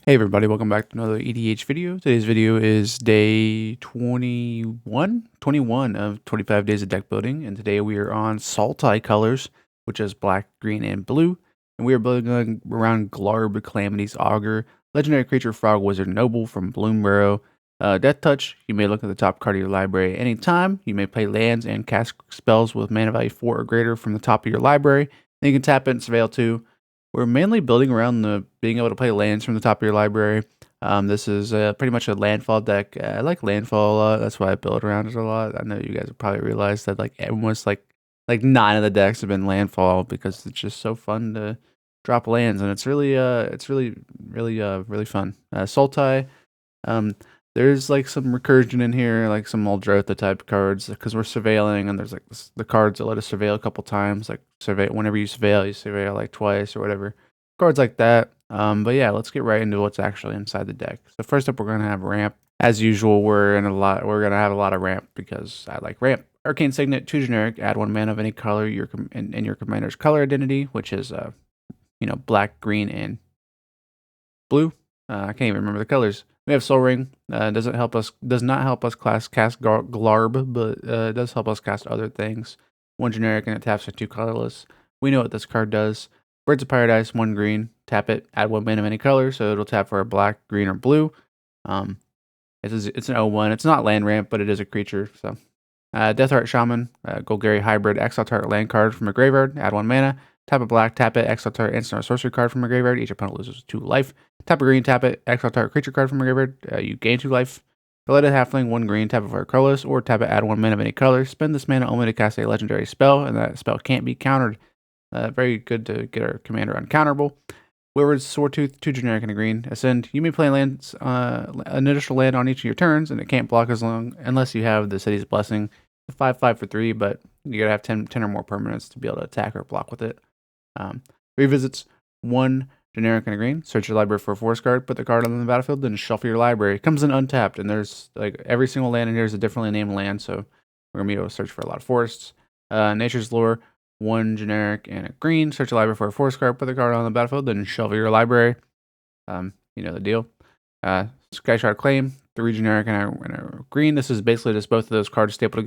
Hey everybody, welcome back to another EDH video. Today's video is day 21 of 25 days of deck building, and today we are on Sultai colors, which is black, green, and blue, and we are building around Glarb, Calamity's Augur, legendary creature, frog, wizard, noble from Bloomburrow. Death Touch, you may look at the top card of your library anytime. You may play lands and cast spells with mana value 4 or greater from the top of your library. Then you can tap it and surveil too. We're mainly building around the being able to play lands from the top of your library. This is pretty much a landfall deck. I like landfall a lot. That's why I build around it a lot. I know you guys have probably realized that almost like 9 of the decks have been landfall because it's just so fun to drop lands, and it's really really fun. Sultai. There's like some recursion in here, like some Muldrotha type cards, because we're surveilling, and there's like the cards that let us surveil a couple times, like whenever you surveil like twice or whatever, cards like that. But yeah, let's get right into what's actually inside the deck. So first up, we're gonna have ramp. As usual, we're gonna have a lot of ramp because I like ramp. Arcane Signet, 2 generic, add 1 mana of any color in your commander's color identity, which is black, green, and blue. I can't even remember the colors. We have Soul Ring. Does not help us cast Glarb, but it does help us cast other things. 1 generic and it taps for 2 colorless. We know what this card does. Birds of Paradise, 1 green. Tap it, add 1 mana of any color, so it'll tap for a black, green, or blue. It's an 0/1. It's not land ramp, but it is a creature. So, Deathheart Shaman, Golgari Hybrid, exile target land card from a graveyard, add 1 mana. Tap a black, tap it, exile target instant or sorcery card from a graveyard. Each opponent loses 2 life. Tap a green, tap it, exile target creature card from a graveyard. You gain 2 life. Galeta Halfling, 1 green, tap it for a colorless, or tap it, add 1 mana of any color. Spend this mana only to cast a legendary spell, and that spell can't be countered. Very good to get our commander uncounterable. Wayward Sawtooth, 2 generic and a green. Ascend. You may play lands, an additional land on each of your turns, and it can't block unless you have the City's Blessing. 5/5 for 3, but you gotta have 10 or more permanents to be able to attack or block with it. Revisits, 1 generic and a green. Search your library for a forest card, put the card on the battlefield, then shuffle your library. It comes in untapped, and there's like every single land in here is a differently named land, so we're gonna be able to search for a lot of forests. Nature's Lore, 1 generic and a green. Search your library for a forest card, put the card on the battlefield, then shuffle your library. You know the deal. Skyshard Claim, 3 generic and a green. This is basically just both of those cards stapled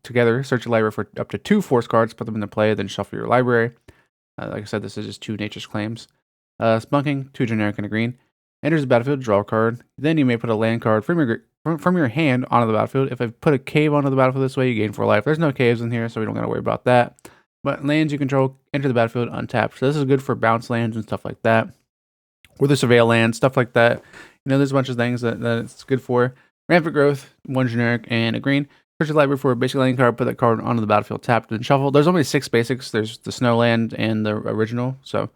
together. Search your library for up to 2 force cards, put them into play, then shuffle your library. Like I said, this is just 2 Nature's Claims. Spunking, 2 generic and a green. Enters the battlefield, draw a card. Then you may put a land card from your hand onto the battlefield. If I put a cave onto the battlefield this way, you gain 4 life. There's no caves in here, so we don't gotta worry about that. But lands you control enter the battlefield untapped. So this is good for bounce lands and stuff like that. Or the surveil lands, stuff like that. You know, there's a bunch of things that it's good for. Rampant Growth, 1 generic and a green. Search your library for a basic land card, put that card onto the battlefield, tapped and shuffle. There's only 6 basics. There's the Snowland and the original, so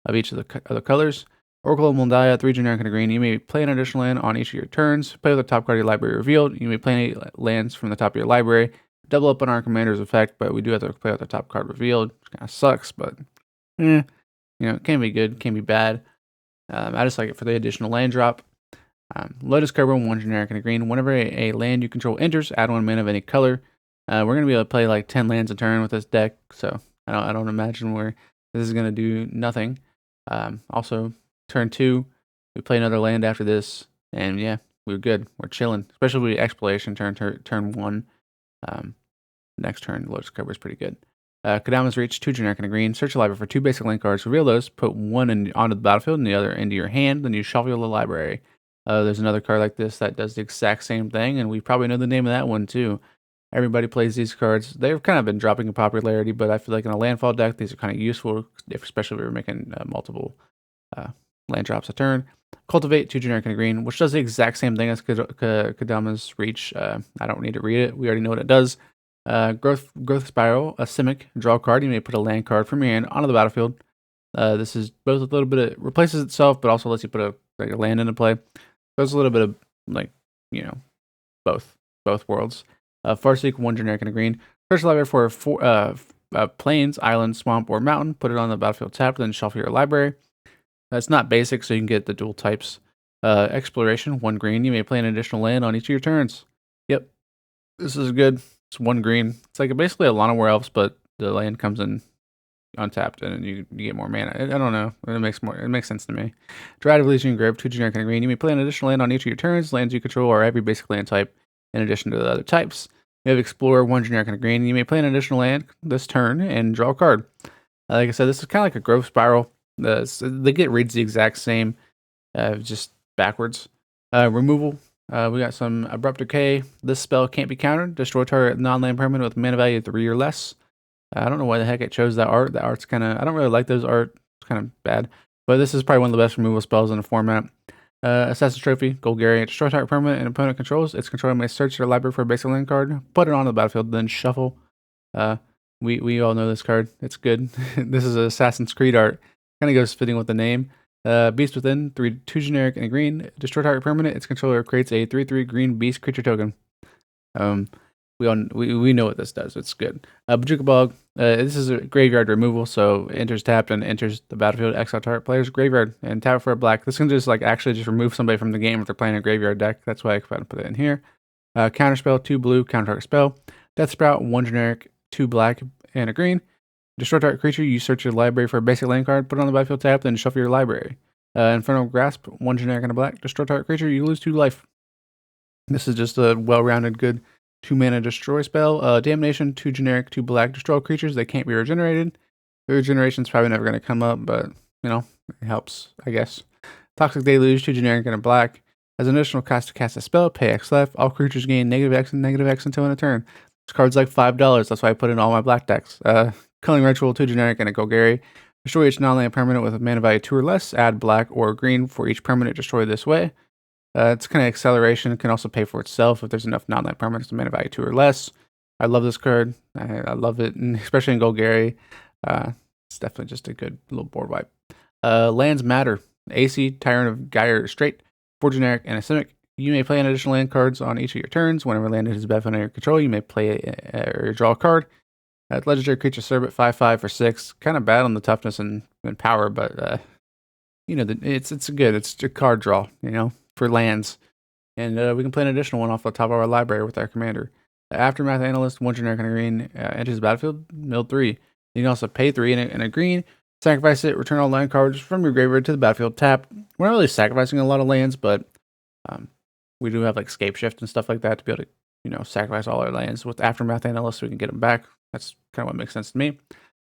of each of the other colors. Oracle of Moldiah, 3 generic and a green. You may play an additional land on each of your turns. Play with the top card of your library revealed. You may play any lands from the top of your library. Double up on our commander's effect, but we do have to play with the top card revealed, which kind of sucks, but it can be good, can be bad. I just like it for the additional land drop. Lotus Cobra, 1 generic and a green. Whenever a land you control enters, add 1 mana of any color. We're going to be able to play like 10 lands a turn with this deck, so I don't imagine where this is going to do nothing. Also, turn 2, we play another land after this, and yeah, we're good. We're chilling, especially with Exploration turn 1. Next turn, Lotus Cobra is pretty good. Kodama's Reach, 2 generic and a green. Search your library for 2 basic land cards. Reveal those. Put 1 onto the battlefield and the other into your hand. Then you shuffle your library. There's another card like this that does the exact same thing, and we probably know the name of that one too. Everybody plays these cards. They've kind of been dropping in popularity, but I feel like in a landfall deck, these are kind of useful, especially if we're making multiple land drops a turn. Cultivate, 2 generic and a green, which does the exact same thing as Kodama's Reach. I don't need to read it. We already know what it does. Growth Spiral, a Simic, draw a card. You may put a land card from your hand onto the battlefield. This is both a little bit of replaces itself, but also lets you put a land into play. There's a little bit of both worlds. Farseek, 1 generic and a green. Search the library for plains, island, swamp, or mountain. Put it on the battlefield tapped, then shuffle your library. That's not basic, so you can get the dual types. Exploration, 1 green. You may play an additional land on each of your turns. Yep, this is good. It's 1 green. It's like basically a Llanowar Elves, but the land comes in untapped, and you get more mana. I don't know. It makes sense to me. Dryad of Legion Grave, 2 generic and a green. You may play an additional land on each of your turns. Lands you control are every basic land type in addition to the other types. You have Explorer, 1 generic and a green. You may play an additional land this turn and draw a card. Like I said, this is kind of like a growth spiral. The get reads the exact same, just backwards. Removal. We got some Abrupt Decay. This spell can't be countered. Destroy target non-land permanent with mana value 3 or less. I don't know why the heck it chose that art. That art's kind of... I don't really like those art. It's kind of bad. But this is probably one of the best removal spells in the format. Assassin's Trophy. Golgari. Destroy target permanent and opponent controls. Its controller may search their library for a basic land card. Put it onto the battlefield, then shuffle. We all know this card. It's good. This is an Assassin's Creed art. Kind of goes fitting with the name. Beast Within, 2 generic and a green. Destroy target permanent. Its controller creates a 3/3 green beast creature token. We know what this does. It's good. Bajuka Bog. This is a graveyard removal, so enters tapped and enters the battlefield. Exile target player's graveyard and tap for a black. This can just actually just remove somebody from the game if they're playing a graveyard deck. That's why I kind of put it in here. Counterspell, 2 blue, counter target spell. Death Sprout, 1 generic, 2 black and a green. Destroy target creature. You search your library for a basic land card. Put it on the battlefield tapped, then shuffle your library. Infernal Grasp, 1 generic and a black. Destroy target creature. You lose 2 life. This is just a well-rounded, good 2 mana destroy spell. Damnation, 2 generic, 2 black. Destroy creatures. They can't be regenerated. The regeneration's probably never going to come up, but it helps, I guess. Toxic Deluge, 2 generic and a black. As an additional cost to cast a spell, pay X left. All creatures gain -X and -X until end of turn. This card's like $5. That's why I put in all my black decks. Culling Ritual, 2 generic and a Golgari. Destroy each non-land permanent with a mana value 2 or less. Add black or green for each permanent destroyed this way. It's kind of acceleration. It can also pay for itself if there's enough non-land permanents to mana value 2 or less. I love this card. I love it, and especially in Golgari. It's definitely just a good little board wipe. Lands matter. AC, Tyrant of Gyre Strait, 4 generic and a Simic. You may play an additional land cards on each of your turns. Whenever land is battlefield under your control, you may play or draw a card. Legendary creature Cerbit, 5/5 for 6. Kind of bad on the toughness and power, but it's good. It's a card draw, for lands. And we can play an additional one off the top of our library with our commander. Aftermath Analyst, 1 generic and a green, enters the battlefield, mill 3. You can also pay 3 and a green, sacrifice it, return all land cards from your graveyard to the battlefield tapped. We're not really sacrificing a lot of lands, but we do have Scape Shift and stuff like that to be able to, sacrifice all our lands. With Aftermath Analyst, we can get them back. That's kind of what makes sense to me.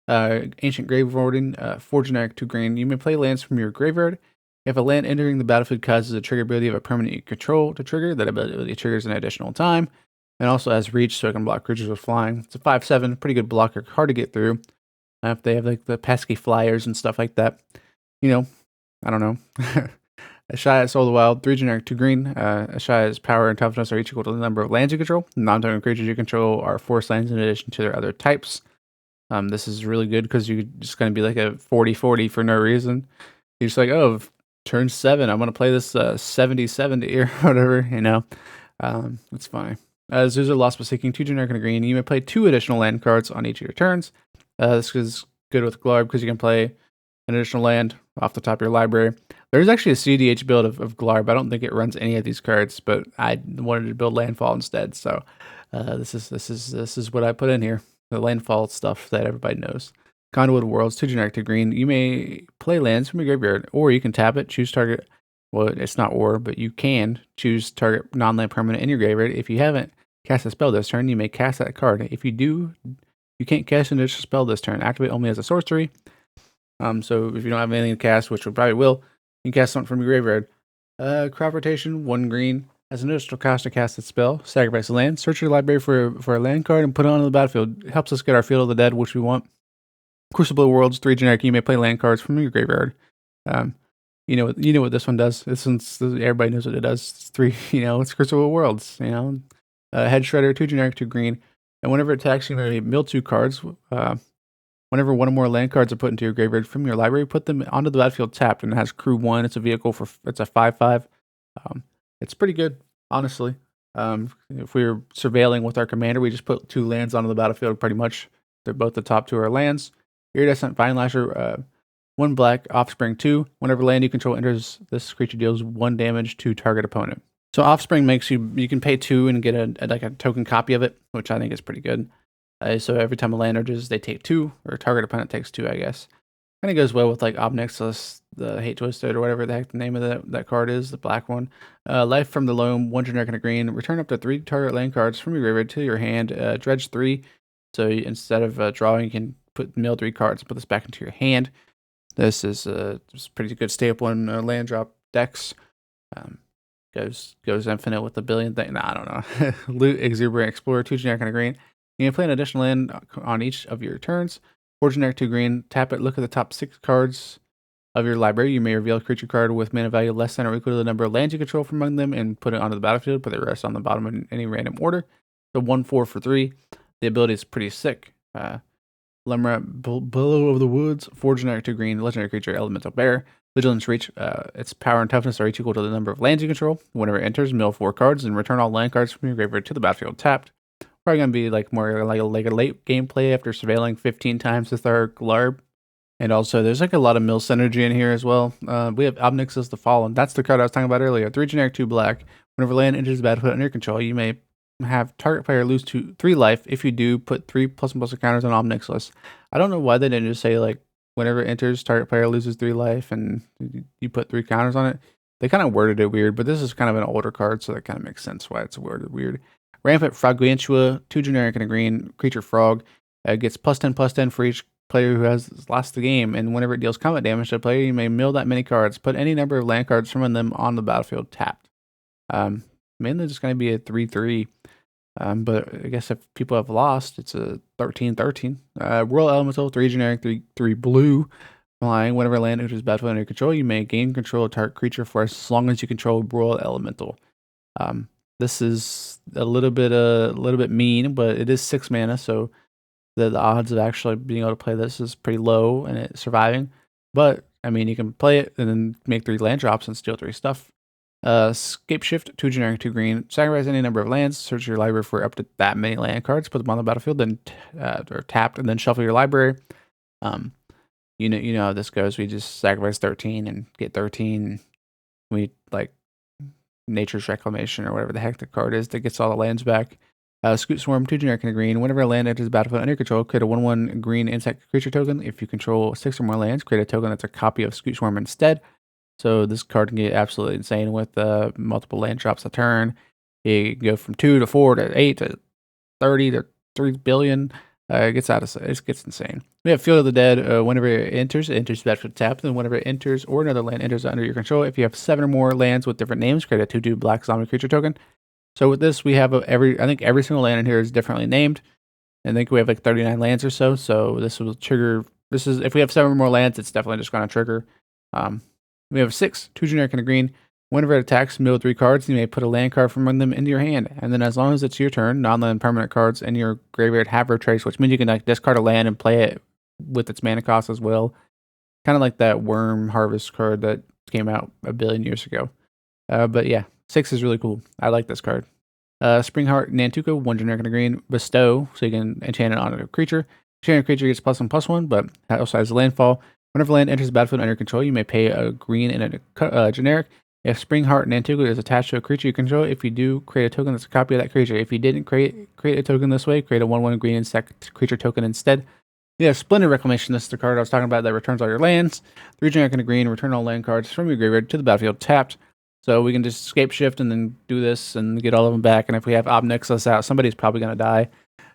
Ancient Grave Warden, 4 generic, 2 green. You may play lands from your graveyard. If a land entering the battlefield causes a trigger ability of a permanent you control to trigger, that ability triggers an additional time. And also has reach, so it can block creatures with flying. It's a 5/7, pretty good blocker, hard to get through. If they have the pesky flyers and stuff like that. I don't know. Ashaya Soul of the Wild, 3 generic, 2 green. Ashaya's power and toughness are each equal to the number of lands you control. Non-token creatures you control are forest lands in addition to their other types. This is really good because you're just going to be a 40/40 for no reason. You're just oh, turn 7, I'm going to play this 70/70 or whatever, It's fine. Zuza Lost but Seeking, 2 generic and a green. You may play 2 additional land cards on each of your turns. This is good with Glarb because you can play an additional land off the top of your library. There's actually a CDH build of Glarb. I don't think it runs any of these cards, but I wanted to build Landfall instead. So this is what I put in here. The Landfall stuff that everybody knows. Conduit of Worlds, 2 generic, 2 green. You may play lands from your graveyard, or you can tap it, choose target. Well, it's not but you can choose target non-land permanent in your graveyard. If you haven't cast a spell this turn, you may cast that card. If you do, you can't cast an additional spell this turn. Activate only as a sorcery. So if you don't have anything to cast, which we probably will, you can cast something from your graveyard. Crop Rotation, 1 green. As an additional cost to cast that spell, sacrifice a land, search your library for a land card, and put it onto the battlefield. It helps us get our Field of the Dead, which we want. Crucible of Worlds, 3 generic. You may play land cards from your graveyard. You know what this one does. Everybody knows what it does. It's 3. It's Crucible of Worlds. Head Shredder, 2 generic, 2 green. And whenever it attacks, you may mill 2 cards. Whenever one or more land cards are put into your graveyard from your library, put them onto the battlefield tapped, and it has Crew 1. It's a vehicle it's a 5/5. It's pretty good, honestly. If we were surveilling with our commander, we just put 2 lands onto the battlefield pretty much. They're both the top 2 are lands. Iridescent Vine Lasher, 1 black, Offspring 2. Whenever land you control enters, this creature deals 1 damage to target opponent. So Offspring makes you can pay 2 and get a token copy of it, which I think is pretty good. So every time a land enters, they take 2, or target opponent takes 2, I guess. Kind of goes well with like Obnixilus, the Hate Twisted, or whatever the heck the name of that card is, the black one. Life from the Loam, 1 generic and a green. Return up to 3 target land cards from your graveyard to your hand. Dredge 3. So instead of drawing, you can mill 3 cards and put this back into your hand. This is pretty good staple in land drop decks. Goes infinite with a billion thing. Nah, I don't know. Loot, Exuberant Explorer, 2 generic and a green. You can play an additional land on each of your turns. 4 generic, 2 green. Tap it, look at the top 6 cards of your library. You may reveal a creature card with mana value less than or equal to the number of lands you control from among them and put it onto the battlefield. Put the rest on the bottom in any random order. So 1/4 for 3. The ability is pretty sick. Lemrat, Billow of the Woods, 4 generic, 2 green. Legendary creature, Elemental Bear. Vigilance reach, its power and toughness are each equal to the number of lands you control. Whenever it enters, mill 4 cards and return all land cards from your graveyard to the battlefield tapped. Probably gonna be like more like a late gameplay after surveilling 15 times with our Glarb. And also, there's like a lot of mill synergy in here as well. We have Obnixilus the Fallen. That's the card I was talking about earlier. 3 generic, 2 black. Whenever land enters the battlefield under your control, you may have target player lose 3 life. If you do, put 3 +++ counters on Obnixilus. I don't know why they didn't just say like whenever it enters, target player loses 3 life, and you put 3 counters on it. They kind of worded it weird, but this is kind of an older card, so that kind of makes sense why it's worded weird. Rampant Froggantua, 2 generic and a green creature frog. Gets +10/+10 for each player who has lost the game, and whenever it deals combat damage to a player, you may mill that many cards. Put any number of land cards from them on the battlefield tapped. Mainly just going to be a 3/3. But I guess if people have lost, it's a 13/13. Royal Elemental, 3 generic, 3 blue. Flying. Whenever land enters battlefield under your control, you may gain control of target creature for as long as you control Royal Elemental. This is a little bit mean, but it is 6 mana, so the odds of actually being able to play this is pretty low and it surviving. But I mean, you can play it and then make 3 land drops and steal 3 stuff. Scape Shift, 2 generic, 2 green. Sacrifice any number of lands. Search your library for up to that many land cards. Put them on the battlefield, then or tapped, and then shuffle your library. You know how this goes. We just sacrifice 13 and get 13. We like Nature's Reclamation or whatever the heck the card is that gets all the lands back. Scoot Swarm, 2 generic and a green. Whenever a land enters the battlefield under your control, create a 1/1 green insect creature token. If you control 6 or more lands, create a token that's a copy of Scoot Swarm instead. So this card can get absolutely insane with multiple land drops a turn. You can go from 2 to 4 to 8 to 30 to 3 billion. It gets insane. We have Field of the Dead. Whenever it enters battlefield tap. Then whenever it enters or another land enters under your control, if you have 7 or more lands with different names, create a 2/2 black zombie creature token. So with this, we have I think every single land in here is differently named. I think we have like 39 lands or so. So this will trigger. If we have 7 or more lands, it's definitely just going to trigger. We have 6, 2 generic and a green. Whenever it attacks, mill 3 cards. You may put a land card from among them into your hand. And then as long as it's your turn, non-land permanent cards in your graveyard have retrace, which means you can like discard a land and play it with its mana cost as well. Kind of like that Worm Harvest card that came out a billion years ago. But yeah, 6 is really cool. I like this card. Springheart Nantuko, 1 generic and a green. Bestow, so you can enchant it on a creature. Enchanted creature gets +1/+1, but it also has landfall. Whenever land enters the battlefield under your control, you may pay a green and a generic. If Springheart Nantuko is attached to a creature you control, if you do, create a token that's a copy of that creature. If you didn't create a token this way, create a 1/1 green insect creature token instead. We have Splendid Reclamation. This is the card I was talking about that returns all your lands. 3 generic and a green, return all land cards from your graveyard to the battlefield tapped. So we can just Scape Shift and then do this and get all of them back. And if we have Obnixilus out, somebody's probably going to die.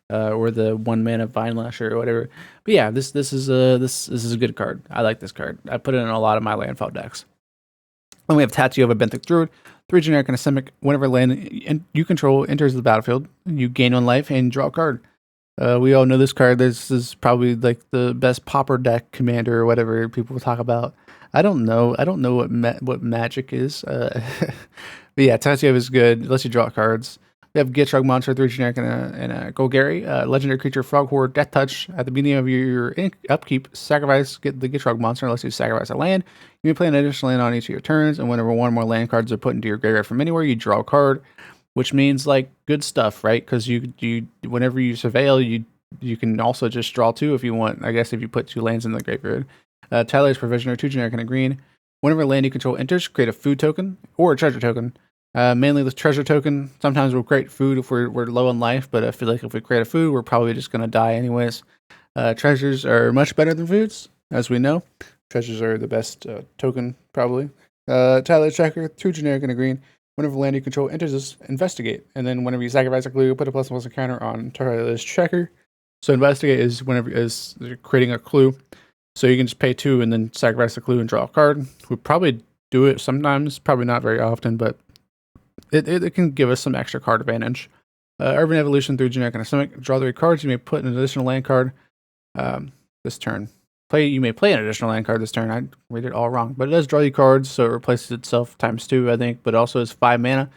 Or the 1 mana Vine Lasher or whatever. But yeah, this is a good card. I like this card. I put it in a lot of my landfall decks. Then we have Tattoo of a Benthic Druid, 3 generic and a Simic. Whenever land you control enters the battlefield, you gain 1 life and draw a card. We all know this card. This is probably like the best popper deck commander or whatever people talk about. I don't know what magic is. But yeah, Tattoo is good. Lets you draw cards. We have Gitrog Monster, 3 generic and a Golgari. Legendary creature, Frog Horde, Death Touch. At the beginning of your upkeep, sacrifice the Gitrog Monster unless you sacrifice a land. You may play an additional land on each of your turns, and whenever 1 or more land cards are put into your graveyard from anywhere, you draw a card, which means like good stuff, right? Because you whenever you surveil, you can also just draw 2 if you want. I guess if you put 2 lands in the graveyard. Tyler's Provisioner, 2 generic and a green. Whenever land you control enters, create a food token or a treasure token. Mainly the treasure token. Sometimes we'll create food if we're low on life, but I feel like if we create a food, we're probably just going to die anyways. Treasures are much better than foods, as we know. Treasures are the best token, probably. Tyler Checker, 2 generic and a green. Whenever land you control enters this, investigate. And then whenever you sacrifice a clue, put a +++ counter on Tyler's Checker. So investigate is whenever is creating a clue. So you can just pay 2 and then sacrifice a clue and draw a card. We'll probably do it sometimes, probably not very often, but it can give us some extra card advantage. Urban Evolution, 3 generic and a stomach. Draw 3 cards. You may put an additional land card this turn. You may play an additional land card this turn. I read it all wrong, but it does draw you cards, so it replaces itself ×2, I think. But also it's 5 mana,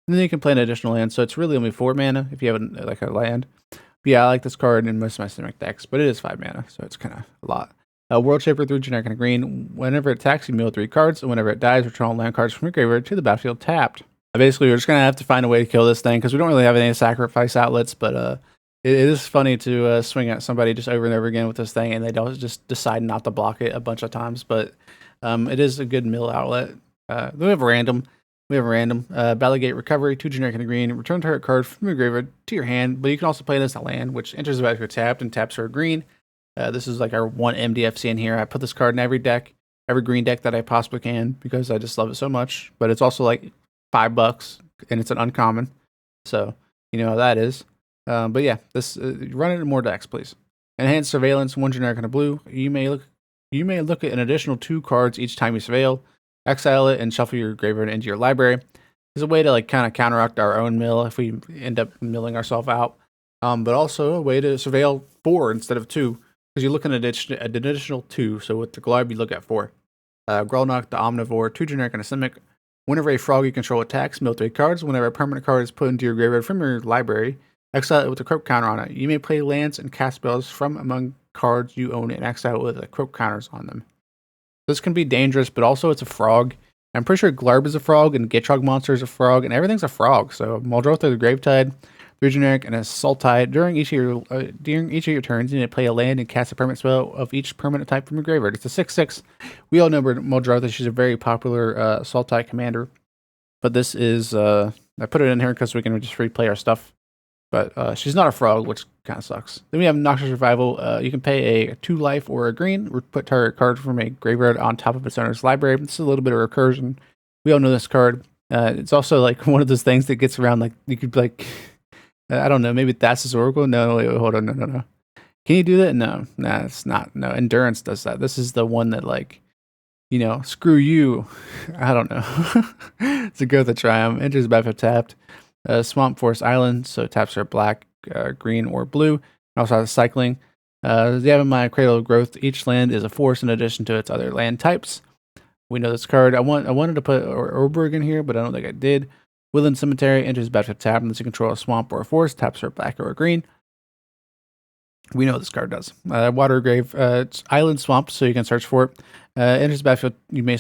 and then you can play an additional land. So it's really only 4 mana if you have like a land. But yeah, I like this card in most of my Simic decks, but it is 5 mana, so it's kind of a lot. World Shaper, 3 generic and a green. Whenever it attacks, you mill 3 cards, and whenever it dies, return all land cards from your graveyard to the battlefield tapped. Basically, we're just gonna have to find a way to kill this thing because we don't really have any sacrifice outlets, but it is funny to swing at somebody just over and over again with this thing, and they don't just decide not to block it a bunch of times. But it is a good mill outlet. We have random. Balligate Recovery, 2 generic and a green. Return target card from your graveyard to your hand, but you can also play it as a land, which enters the battlefield tapped and taps for a green. This is like our one MDFC in here. I put this card in every deck, every green deck that I possibly can because I just love it so much. But it's also like $5, and it's an uncommon, so you know how that is. But yeah, this run it in more decks, please. Enhanced Surveillance, 1 generic and a blue. You may look at an additional 2 cards each time you surveil. Exile it and shuffle your graveyard into your library. It's a way to like kind of counteract our own mill if we end up milling ourselves out. But also a way to surveil 4 instead of 2, because you look at an additional 2. So with the Glarb, you look at 4. Grelnock the Omnivore, 2 generic and a Simic. Whenever a frog you control attacks, mill 3 cards. Whenever a permanent card is put into your graveyard from your library, exile it with a croak counter on it. You may play lands and cast spells from among cards you own and exile it with the croak counters on them. This can be dangerous, but also it's a frog. I'm pretty sure Glarb is a frog, and Gitrog Monster is a frog, and everything's a frog. So Muldrotha the Gravetide, 3 generic and a Sultide. During each of your turns, you need to play a land and cast a permanent spell of each permanent type from your graveyard. It's a 6/6. We all know Muldrotha. She's a very popular Sultide commander. But this is I put it in here because we can just replay our stuff. But she's not a frog, which kind of sucks. Then we have Noxious Revival. You can pay a 2 life or a green. Put target card from a graveyard on top of its owner's library. This is a little bit of recursion. We all know this card. It's also like one of those things that gets around. Like you could like, I don't know. Maybe that's his Oracle. No, wait, hold on. No. Can you do that? No, it's not. No, Endurance does that. This is the one that like, you know, screw you. I don't know. It's a Gotha Triumph. Enters the battlefield tapped. Swamp Forest Island, so taps are black, green, or blue. Also has cycling. Yavimaya Cradle of Growth. Each land is a forest in addition to its other land types. We know this card. I wanted to put Augur in here, but I don't think I did. Woodland Cemetery enters battlefield tap unless you control a swamp or a forest. Taps are black or green. We know what this card does. Water Grave. It's Island Swamp, so you can search for it. Enters battlefield. You may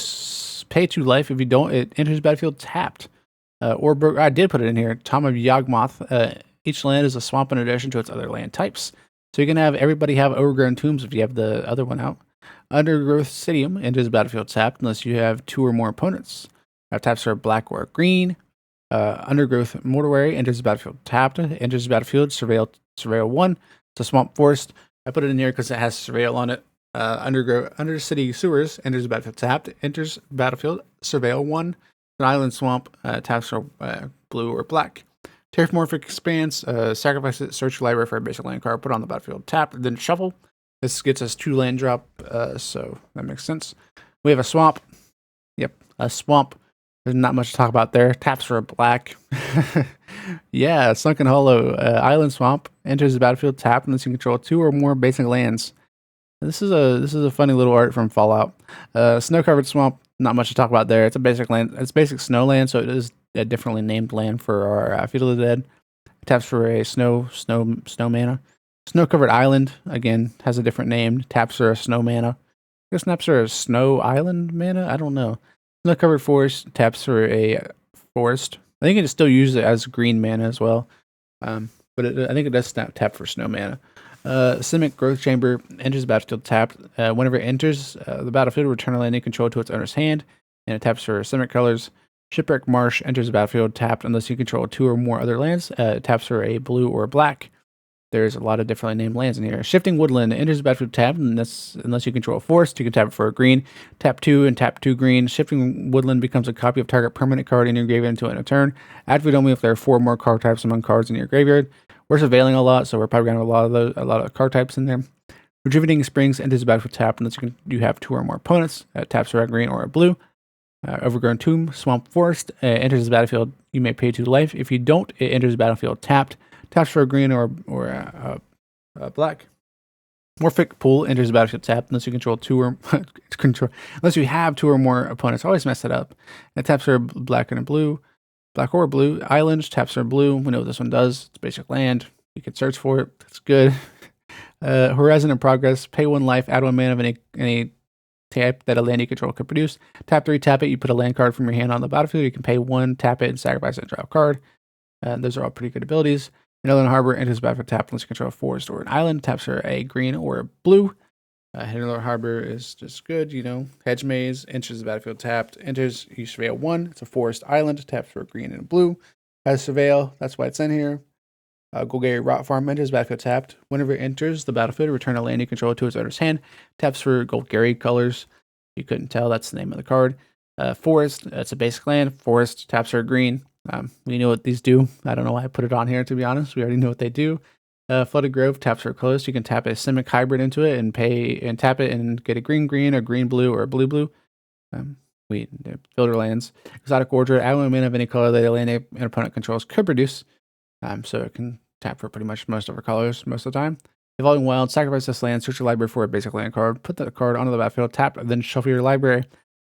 pay 2 life. If you don't, it enters battlefield tapped. I did put it in here. Tom of Yawgmoth. Each land is a swamp in addition to its other land types. So you can have everybody have overgrown tombs if you have the other one out. Undergrowth Stadium enters battlefield tapped unless you have 2 or more opponents. Taps are black or green. Undergrowth Mortuary enters battlefield tapped. Enters battlefield surveil 1. It's a swamp forest. I put it in here because it has surveil on it. Undercity Sewers enters battlefield tapped. Enters battlefield surveil 1. An island swamp, taps are blue or black. Terramorphic Expanse, sacrifice it, search your library for a basic land card, put it on the battlefield, tap, then shuffle. This gets us 2 land drop, so that makes sense. We have a swamp. Yep, a swamp. There's not much to talk about there. Taps for a black. Yeah, Sunken Hollow, island swamp, enters the battlefield, tap, unless you control 2 or more basic lands. This is a funny little art from Fallout. Snow-covered swamp. Not much to talk about there. It's a basic land. It's basic snow land, so it is a differently named land for our Field of the Dead. It taps for a snow mana. Snow-covered island again has a different name. Taps for a snow mana. I guess taps for a snow island mana. I don't know. Snow-covered forest taps for a forest. I think you can still use it as green mana as well. But I think it does tap for snow mana. Simic Growth Chamber enters the battlefield tapped. Whenever it enters the battlefield, return a land you control to its owner's hand, and it taps for Simic colors. Shipwreck Marsh enters the battlefield tapped unless you control 2 or more other lands. Taps for a blue or a black. There's a lot of differently named lands in here. Shifting Woodland enters the battlefield tapped unless you control a forest. You can tap it for a green. Tap 2 and tap 2 green. Shifting Woodland becomes a copy of target permanent card in your graveyard until end of turn. Activate only if there are 4 more card types among cards in your graveyard. We're surveilling a lot, so we're probably going to have a lot of card types in there. Rejuvenating Springs enters the battlefield tapped unless you have 2 or more opponents. Taps for a green or a blue. Overgrown Tomb, Swamp Forest enters the battlefield. You may pay 2 life. If you don't, it enters the battlefield tapped. Taps for a green or black. Morphic Pool enters the battlefield tapped unless you control 2 or unless you have 2 or more opponents. I always mess that up. It taps for a black and a blue, black or blue. Island taps for blue. We know what this one does. It's basic land. You can search for it. That's good. Horizon in Progress. Pay 1 life. Add 1 mana of any type that a land you control could produce. Tap 3, tap it. You put a land card from your hand on the battlefield. You can pay 1, tap it, and sacrifice it and draw a card. Those are all pretty good abilities. Inland Harbor enters the battlefield tapped unless you control a forest or an island. Taps for a green or a blue. Inland Harbor is just good, you know. Hedge Maze enters the battlefield tapped. Enters, you surveil 1. It's a forest island. Taps for a green and a blue. Has surveil. That's why it's in here. Golgari Rot Farm enters battlefield tapped. Whenever it enters the battlefield, return a land you control to its owner's hand. Taps for Golgari colors. You couldn't tell, that's the name of the card. Forest, it's a basic land. Forest, taps for green. We know what these do. I don't know why I put it on here, to be honest. We already know what they do. Flooded Grove, taps for close. You can tap a Simic hybrid into it and tap it and get a green, a green-blue, or a blue-blue. Builder lands. Exotic Orchard, add 1 mana of any color that a land an opponent controls could produce. So it can tap for pretty much most of our colors most of the time. Evolving Wild, sacrifice this land, search your library for a basic land card, put that card onto the battlefield, tap, and then shuffle your library.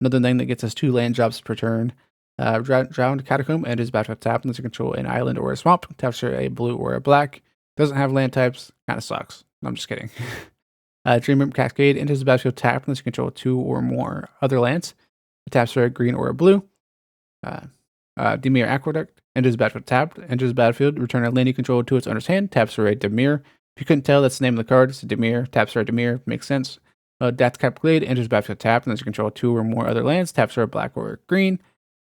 Another thing that gets us 2 land drops per turn. Drowned Catacomb enters battlefield tapped unless you control an island or a swamp. Taps for a blue or a black. Doesn't have land types. Kind of sucks. I'm just kidding. Dream Cascade enters the battlefield tapped unless you control 2 or more other lands. It taps for a green or a blue. Dimir Aqueduct enters the battlefield tapped. Enters the battlefield. Return a land you control to its owner's hand. Taps for a Dimir. If you couldn't tell, that's the name of the card. It's a Dimir. Taps for a Dimir. Makes sense. Deathcap Glade enters the battlefield tapped unless you control 2 or more other lands. Taps for a black or a green.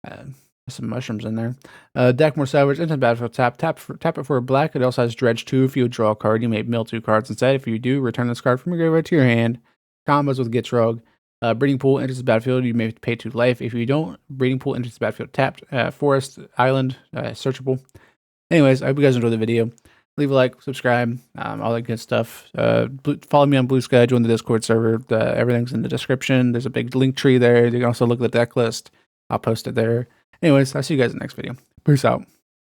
There's some mushrooms in there. Deckmore Salvage enters the battlefield tapped. Tap it for a black. It also has Dredge 2. If you draw a card, you may mill 2 cards instead. If you do, return this card from your graveyard to your hand. Combos with Gitrog. Breeding Pool enters the battlefield. You may pay 2 life. If you don't, Breeding Pool enters the battlefield tapped. Forest, Island, searchable. Anyways, I hope you guys enjoyed the video. Leave a like, subscribe, all that good stuff. Follow me on Blue Sky, join the Discord server. Everything's in the description. There's a big link tree there. You can also look at the deck list. I'll post it there. Anyways, I'll see you guys in the next video. Peace out.